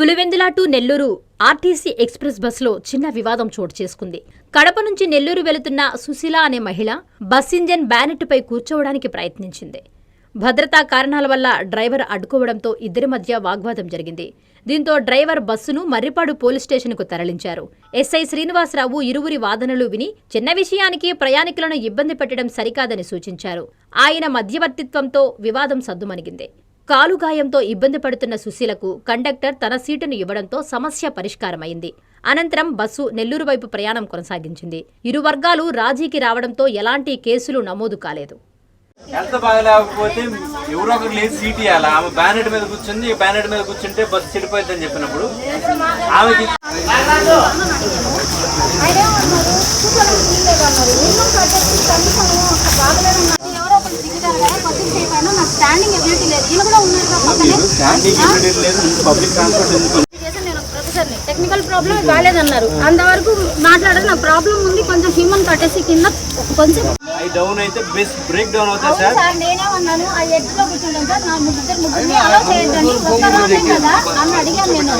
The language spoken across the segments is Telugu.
Pulivendula to Nellore RTC express బస్సులో చిన్న వివాదం చోటు చేసుకుంది. కడప నుంచి నెల్లూరు వెళుతున్న సుశీల అనే మహిళ బస్ ఇంజన్ బ్యానెట్పై కూర్చోవడానికి ప్రయత్నించింది. భద్రతా కారణాల వల్ల డ్రైవర్ అడ్డుకోవడంతో ఇద్దరి మధ్య వాగ్వాదం జరిగింది. దీంతో డ్రైవర్ బస్సును మర్రిపాడు పోలీస్ స్టేషన్కు తరలించారు. ఎస్ఐ శ్రీనివాసరావు ఇరువురి వాదనలు విని చిన్న విషయానికి ప్రయాణికులను ఇబ్బంది పెట్టడం సరికాదని సూచించారు. ఆయన మధ్యవర్తిత్వంతో వివాదం సద్దుమణిగింది. కాలుగాయంతో ఇబ్బంది పడుతున్న సుశీలకు కండక్టర్ తన సీటును ఇవ్వడంతో సమస్య పరిష్కారమైంది. అనంతరం బస్సు నెల్లూరు వైపు ప్రయాణం కొనసాగించింది. ఇరు వర్గాలు రాజీకి రావడంతో ఎలాంటి కేసులు నమోదు కాలేదు. ఎంత బాగలేకపోతే ఎవరో ఒకరు లేచి సీట్ ఇవ్వాలి. ఆమె బ్యానెట్ మీద కూర్చుంది, బ్యానెట్ మీద కూర్చుంటే బస్సు చెడిపోయిందని చెప్పినప్పుడు ఆమెకి టెక్నికల్ ప్రాబ్లం బాగాలేదన్నారు. అంతవరకు మాట్లాడదు. నా ప్రాబ్లం ఉంది, కొంచెం హ్యూమన్ కట్టేసి కింద కొంచెం డౌన్ అయితే బెస్ట్ బ్రేక్ డౌన్ అవుతుంది సార్. నేనే ఉన్నాను, ఆ ఎడ్జ్ లో కూర్చుంటాను సార్. నా ముగ్గురిని అలా చేయొద్దండి, ఒక్కరోజే కదా అని అడిగాను నేను.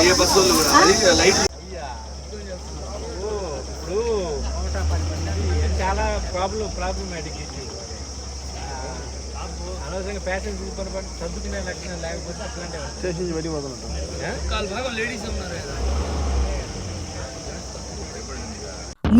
చాలా ప్రాబ్లమాటిక్ అనవసరంగా ప్యాసింజర్ తీసుకొని సర్దుకునే లక్షణం లేకపోతే అట్లాంటి లేడీస్ ఉన్నారు.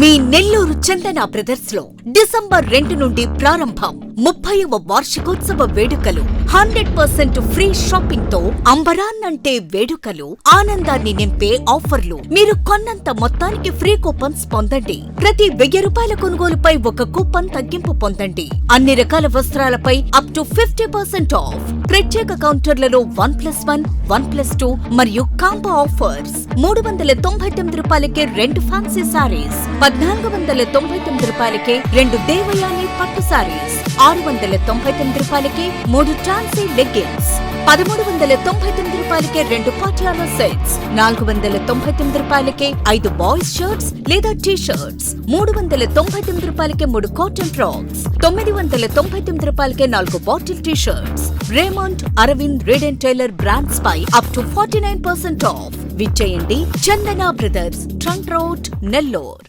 మీ నెల్లూరు చందన బ్రదర్స్ లో డిసెంబర్ 2 నుండి ప్రారంభం 30వ వార్షికోత్సవ వేడుకలు. 100% ఫ్రీ షాపింగ్ తో అంబరాన్నంటే వేడుకలు, ఆనందాన్ని నింపే ఆఫర్లు. మీరు కొన్నంత మొత్తానికి ఫ్రీ కూపన్స్ పొందండి. ప్రతి 1000 రూపాయల కొనుగోలుపై ఒక కూపన్ తగ్గింపు పొందండి. అన్ని రకాల వస్త్రాలపై అప్ టు 50% ఆఫ్. ప్రత్యేక కౌంటర్లలో 1+1, 1+2 మరియు కాంబో ఆఫర్స్. 399 రూపాయలకే 2 ఫ్యాన్సీ సారీస్, 1499 రూపాయలకే 2 దేవయాని పట్టు సారీస్, 699 రూపాయలకే 3 ట్రాన్సీ లెగ్గిన్స్, 1399 రూపాయలకే 2 పాటియాలా సెట్స్, 499 రూపాయలకే 5 బాయ్స్ షర్ట్స్ లేదా టీ షర్ట్స్, 399 రూపాయలకే 3 కాటన్ ఫ్రాక్స్, 999 రూపాయలకే 4 bottle T shirts. Raymond, Arvind, Reid and Taylor brands పై అప్ టు 49% ఆఫ్. విచ్చేయండి Chandana brothers, trunk road, Nellore.